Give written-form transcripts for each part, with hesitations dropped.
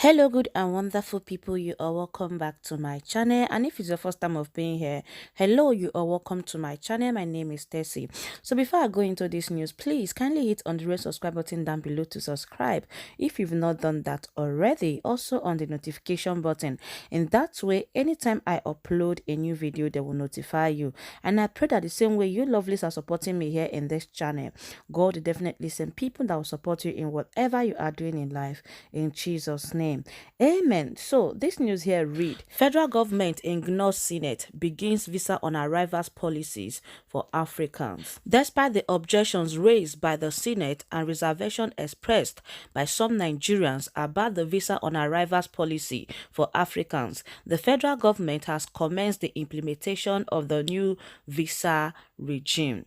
Hello, good and wonderful people. You are welcome back to my channel. And if it's your first time of being here, hello, you are welcome to my channel. My name is Tessie. So before I go into this news, please kindly hit on the red subscribe button down below to subscribe if you've not done that already. Also on the notification button. In that way, anytime I upload a new video, they will notify you. And I pray that the same way you lovelies are supporting me here in this channel, God will definitely send people that will support you in whatever you are doing in life. In Jesus' name. Amen. So this news here read: Federal government ignores Senate, begins visa on arrivals policies for Africans. Despite the objections raised by the Senate and reservation expressed by some Nigerians about the visa on arrivals policy for Africans, the federal government has commenced the implementation of the new visa regime.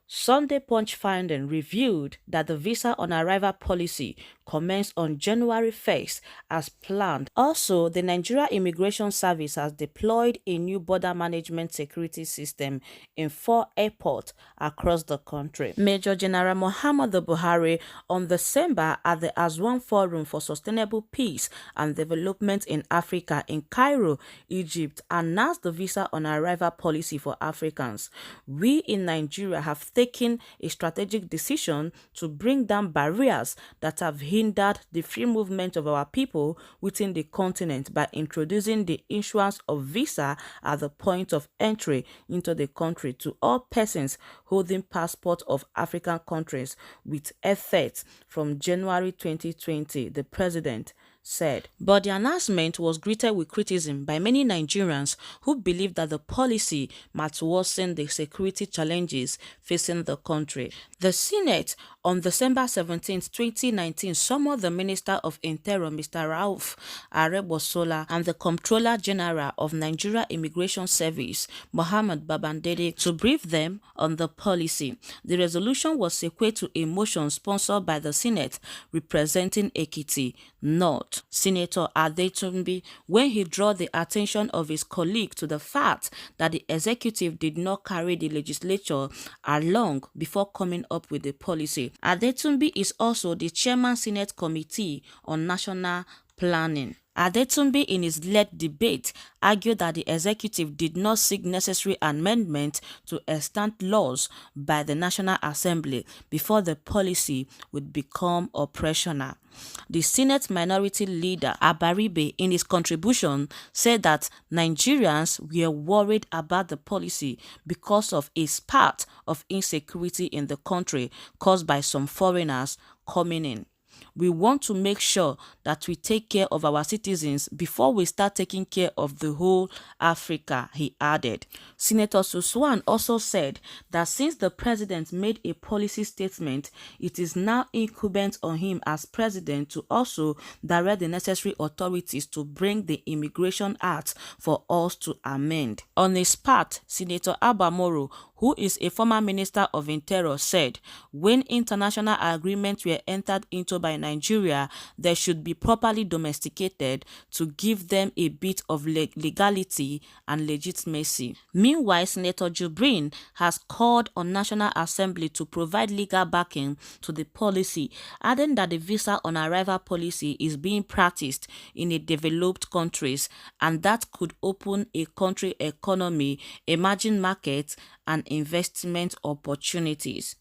Sunday Punch finding revealed that the visa on arrival policy commenced on January 1st as planned. Also, the Nigeria Immigration Service has deployed a new border management security system in 4 airports across the country. Major General Muhammadu Buhari on December at the Aswan Forum for Sustainable Peace and Development in Africa in Cairo, Egypt, announced the visa on arrival policy for Africans. We in Nigeria have taken a strategic decision to bring down barriers that have hindered the free movement of our people within the continent by introducing the issuance of visa at the point of entry into the country to all persons holding passports of African countries with effect from January 2020, the president said. But the announcement was greeted with criticism by many Nigerians who believe that the policy might worsen the security challenges facing the country. The Senate on December 17, 2019 summoned the Minister of Interior, Mr. Rauf Arebosola, and the Comptroller General of Nigeria Immigration Service, Mohammed Babandede, to brief them on the policy. The resolution was sequel to a motion sponsored by the Senate representing Ekiti North, Senator Adetunbi, when he drew the attention of his colleague to the fact that the executive did not carry the legislature along before coming up with the policy. Adetunbi is also the chairman Senate Committee on National Planning. Adetunbi in his led debate argued that the executive did not seek necessary amendment to extant laws by the National Assembly before the policy would become operational. The Senate Minority Leader Abaribe in his contribution said that Nigerians were worried about the policy because of a spat of insecurity in the country caused by some foreigners coming in. We want to make sure that we take care of our citizens before we start taking care of the whole Africa, he added. Senator Suswan also said that since the president made a policy statement, it is now incumbent on him as president to also direct the necessary authorities to bring the Immigration Act for us to amend. On his part, Senator Abamoro, who is a former Minister of Interior, said when international agreements were entered into by Nigeria, they should be properly domesticated to give them a bit of legality and legitimacy. Meanwhile, Senator Jubrin has called on National Assembly to provide legal backing to the policy, adding that the visa on arrival policy is being practiced in the developed countries and that could open a country economy, emerging markets, and investment opportunities.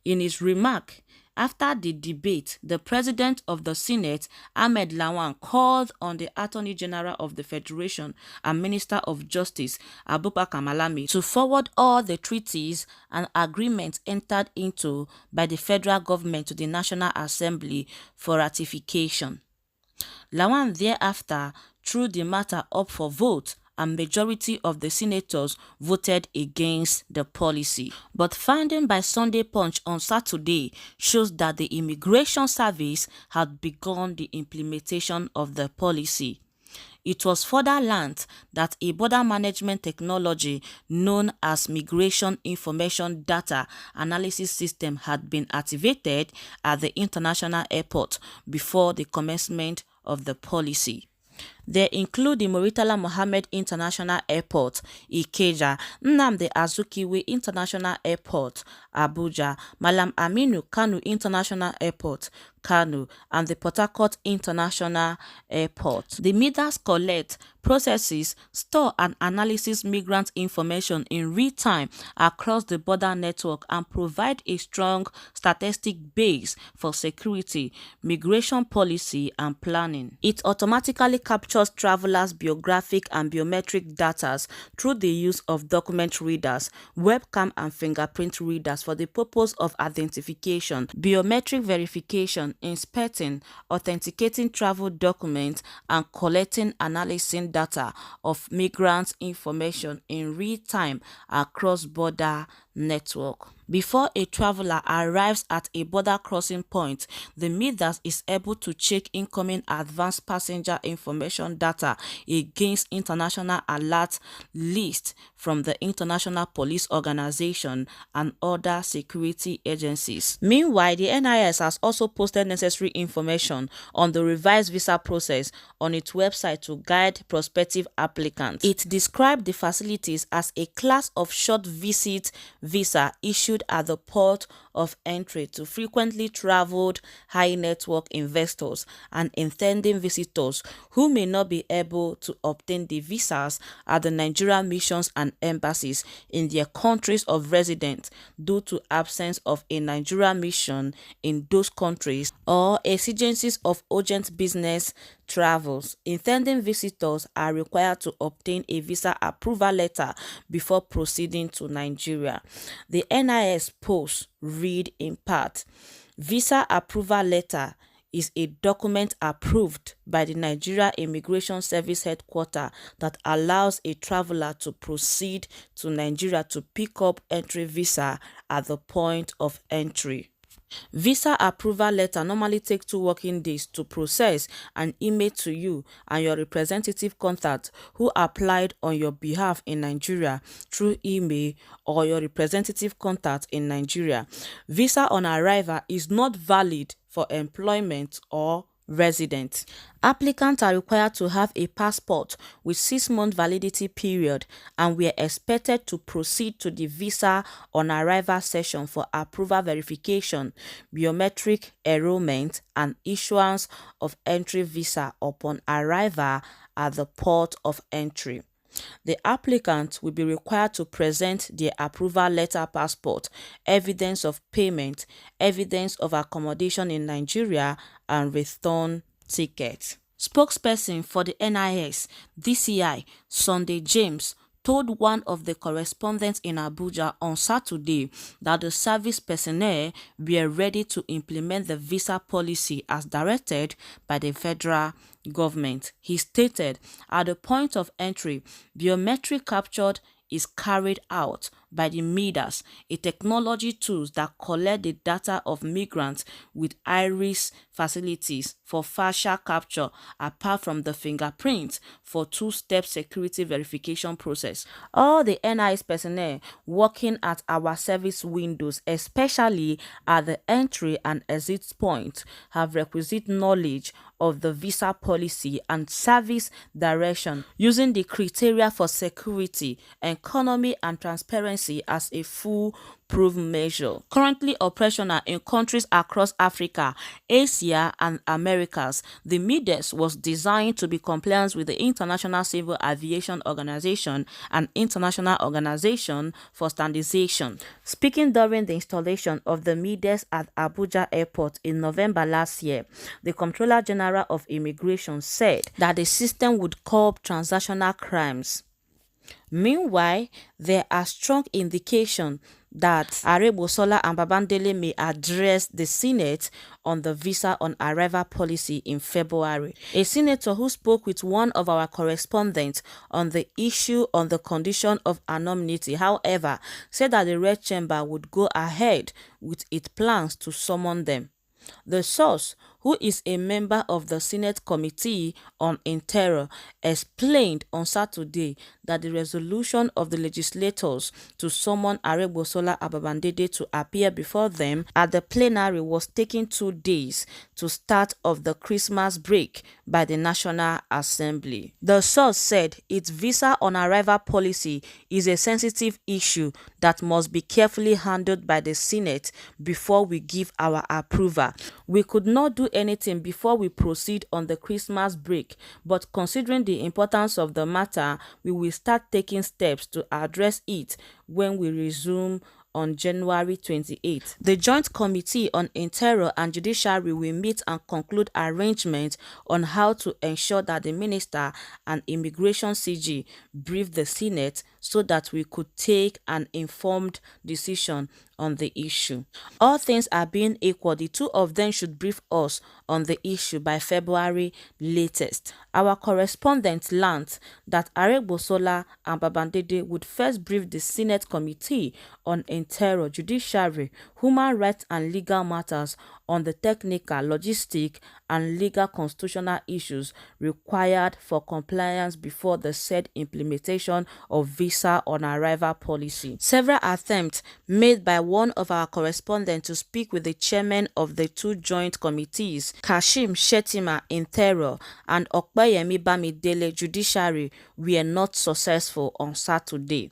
In his remark after the debate, the president of the Senate, Ahmed Lawan, called on the Attorney General of the Federation and Minister of Justice, Abubakar Malami, to forward all the treaties and agreements entered into by the federal government to the National Assembly for ratification. Lawan thereafter threw the matter up for vote, and majority of the senators voted against the policy. But finding by Sunday Punch on Saturday shows that the Immigration Service had begun the implementation of the policy. It was further learned that a border management technology known as Migration Information Data Analysis System had been activated at the international airport before the commencement of the policy. They include the Muritala Mohammed International Airport, Ikeja, Nnamdi Azikiwe International Airport, Abuja, Malam Aminu Kano International Airport, Kano, and the Port Harcourt International Airport. The MIDAS collect, processes, store and analyses migrant information in real time across the border network and provide a strong statistic base for security, migration policy and planning. It automatically captures travelers' biographic and biometric data through the use of document readers, webcam and fingerprint readers for the purpose of identification, biometric verification, inspecting, authenticating travel documents, and collecting analyzing data of migrants' information in real time across border network. Before a traveler arrives at a border crossing point, the MIDAS is able to check incoming advanced passenger information data against international alert lists from the International Police Organization and other security agencies. Meanwhile, the NIS has also posted necessary information on the revised visa process on its website to guide prospective applicants. It described the facilities as a class of short visit visa issued at the port of entry to frequently traveled high network investors and intending visitors who may not be able to obtain the visas at the Nigerian missions and embassies in their countries of residence due to absence of a Nigerian mission in those countries or exigencies of urgent business travels. Intending visitors are required to obtain a visa approval letter before proceeding to Nigeria. The NIS post read in part, "Visa approval letter is a document approved by the Nigeria Immigration Service Headquarters that allows a traveler to proceed to Nigeria to pick up entry visa at the point of entry." Visa approval letter normally takes 2 working days to process and email to you and your representative contact who applied on your behalf in Nigeria through email or your representative contact in Nigeria. Visa on arrival is not valid for employment or resident. Applicants are required to have a passport with 6-month validity period and we are expected to proceed to the visa on arrival session for approval verification, biometric enrollment, and issuance of entry visa upon arrival at the port of entry. The applicant will be required to present their approval letter, passport, evidence of payment, evidence of accommodation in Nigeria, and return ticket. Spokesperson for the NIS, DCI, Sunday James, told one of the correspondents in Abuja on Saturday that the service personnel were ready to implement the visa policy as directed by the federal government. He stated, "At the point of entry, biometric capture is carried out by the MIDAS, a technology tools that collect the data of migrants with iris facilities for facial capture apart from the fingerprint for 2-step security verification process. All the NIS personnel working at our service windows, especially at the entry and exit point, have requisite knowledge of the visa policy and service direction using the criteria for security, economy and transparency as a foolproof measure. Currently operational in countries across Africa, Asia and Americas, the MIDAS was designed to be compliant with the International Civil Aviation Organization and International Organization for Standardization." Speaking during the installation of the MIDAS at Abuja Airport in November last year, the Comptroller General of Immigration said that the system would curb transactional crimes. Meanwhile, there are strong indications that Arebosola and Babandele may address the Senate on the visa on arrival policy in February. A senator who spoke with one of our correspondents on the issue on the condition of anonymity, however, said that the Red Chamber would go ahead with its plans to summon them. The source, who is a member of the Senate Committee on Interior, explained on Saturday that the resolution of the legislators to summon Aregbesola and Babandede to appear before them at the plenary was taking 2 days to start of the Christmas break by the National Assembly. The source said its visa on arrival policy is a sensitive issue that must be carefully handled by the Senate before we give our approval. We could not do anything before we proceed on the Christmas break, but considering the importance of the matter, we will start taking steps to address it when we resume on January 28. The Joint Committee on Interior and Judiciary will meet and conclude arrangements on how to ensure that the Minister and Immigration CG brief the Senate so that we could take an informed decision on the issue. All things are being equal, the two of them should brief us on the issue by February latest. Our correspondent learned that Aregbesola and Babandede would first brief the Senate Committee on Interior, Judiciary, Human Rights and Legal Matters on the technical, logistic and legal constitutional issues required for compliance before the said implementation of visa on arrival policy. Several attempts made by one of our correspondents to speak with the chairman of the two joint committees, Kashim Shettima Interior and Okpeyemi Bamidele Judiciary, were not successful on Saturday.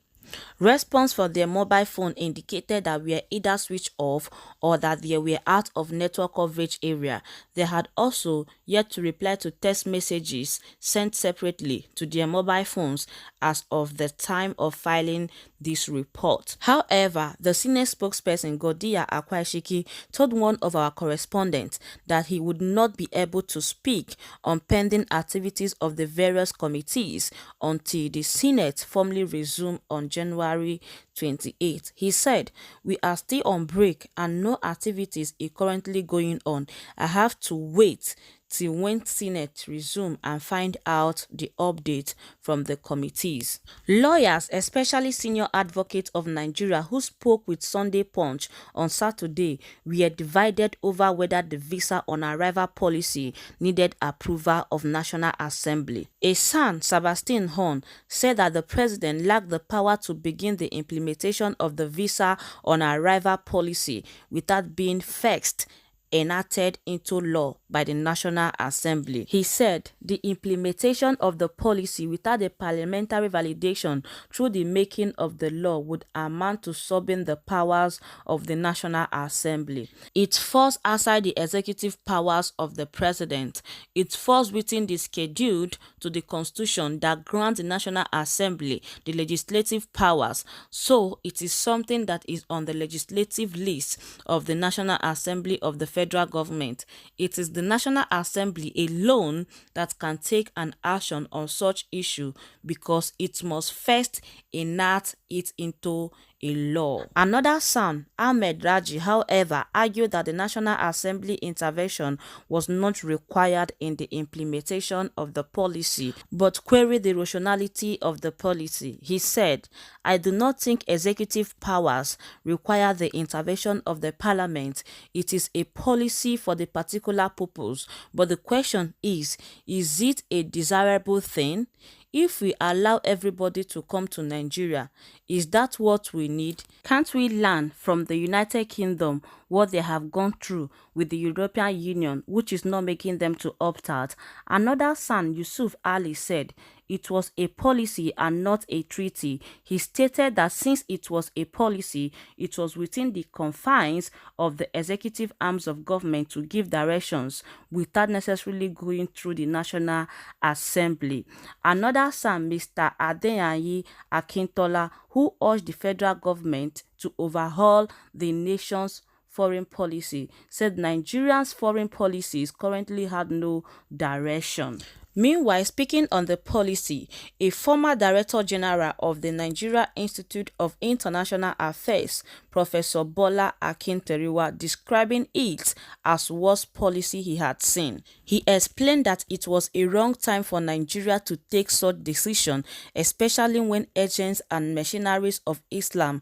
Response from their mobile phone indicated that were either switched off or that they were out of network coverage area. They had also yet to reply to text messages sent separately to their mobile phones as of the time of filing this report. However, the senior spokesperson Godiya Akwaishiki told one of our correspondents that he would not be able to speak on pending activities of the various committees until the Senate formally resumed on January 28. He said, "We are still on break and no activities is currently going on. I have to wait till when Senate resume and find out the update from the committees." Lawyers, especially senior advocates of Nigeria who spoke with Sunday Punch on Saturday, were divided over whether the visa on arrival policy needed approval of National Assembly. A son, Sebastian Horn, said that the president lacked the power to begin the implementation of the visa on arrival policy without being first enacted into law by the National Assembly. He said the implementation of the policy without a parliamentary validation through the making of the law would amount to subbing the powers of the National Assembly. It falls outside the executive powers of the president. It falls within the schedule to the Constitution that grants the National Assembly the legislative powers, so it is something that is on the legislative list of the National Assembly of the federal government. It is the National Assembly alone that can take an action on such issue because it must first enact it into a law. Another son, Ahmed Raji, however, argued that the National Assembly intervention was not required in the implementation of the policy, but queried the rationality of the policy. He said, "I do not think executive powers require the intervention of the parliament. It is a policy for the particular purpose, but the question is it a desirable thing? If we allow everybody to come to Nigeria, is that what we need? Can't we learn from the United Kingdom what they have gone through with the European Union, which is not making them to opt out?" Another son, Yusuf Ali, said it was a policy and not a treaty. He stated that since it was a policy, it was within the confines of the executive arms of government to give directions without necessarily going through the National Assembly. Another son, Mr. Adeyanyi Akintola, who urged the federal government to overhaul the nation's foreign policy, said Nigeria's foreign policies currently had no direction. Meanwhile, speaking on the policy, a former Director General of the Nigeria Institute of International Affairs, Professor Bola Akinteriwa, describing it as worst policy he had seen. He explained that it was a wrong time for Nigeria to take such decision, especially when agents and mercenaries of Islam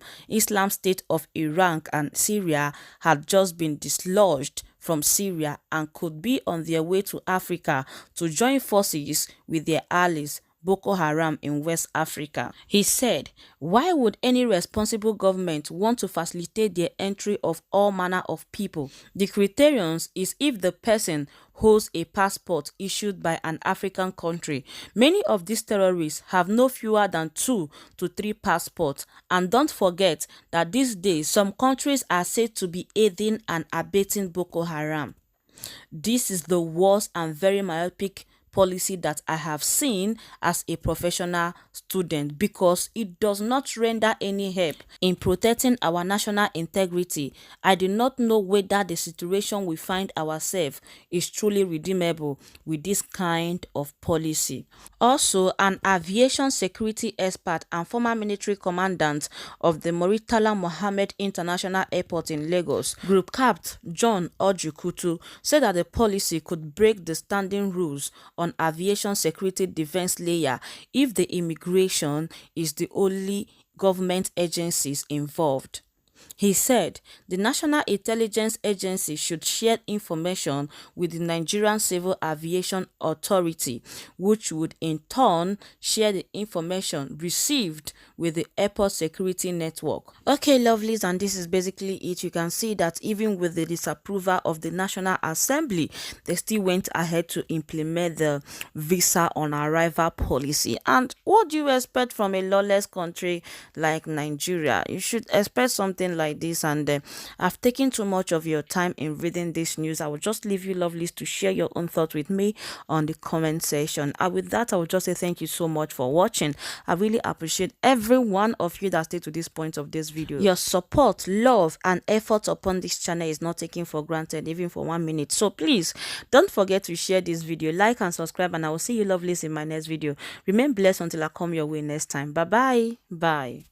State of Iraq and Syria had just been dislodged from Syria and could be on their way to Africa to join forces with their allies Boko Haram in West Africa. He said, why would any responsible government want to facilitate the entry of all manner of people? The criterion is if the person holds a passport issued by an African country. Many of these terrorists have no fewer than 2 to 3 passports, and don't forget that these days some countries are said to be aiding and abetting Boko Haram. This is the worst and very myopic policy that I have seen as a professional student, because it does not render any help in protecting our national integrity. I do not know whether the situation we find ourselves is truly redeemable with this kind of policy. Also, an aviation security expert and former military commandant of the Muritala Mohammed International Airport in Lagos, Group Capt. John Ojukutu, said that the policy could break the standing rules on aviation security defense layer if the immigration is the only government agencies involved. He said the National Intelligence Agency should share information with the Nigerian Civil Aviation Authority, which would in turn share the information received with the airport security network. Okay, lovelies, and this is basically it. You can see that even with the disapproval of the National Assembly, they still went ahead to implement the visa on arrival policy. And what do you expect from a lawless country like Nigeria? You should expect something like this. And I've taken too much of your time in reading this news. I will just leave you, lovelies, to share your own thoughts with me on the comment section. And with that, I will just say thank you so much for watching. I really appreciate every one of you that stayed to this point of this video. Your support, love, and effort upon this channel is not taken for granted, even for 1 minute. So please don't forget to share this video, like and subscribe, and I will see you, lovelies, in my next video. Remain blessed until I come your way next time. Bye bye.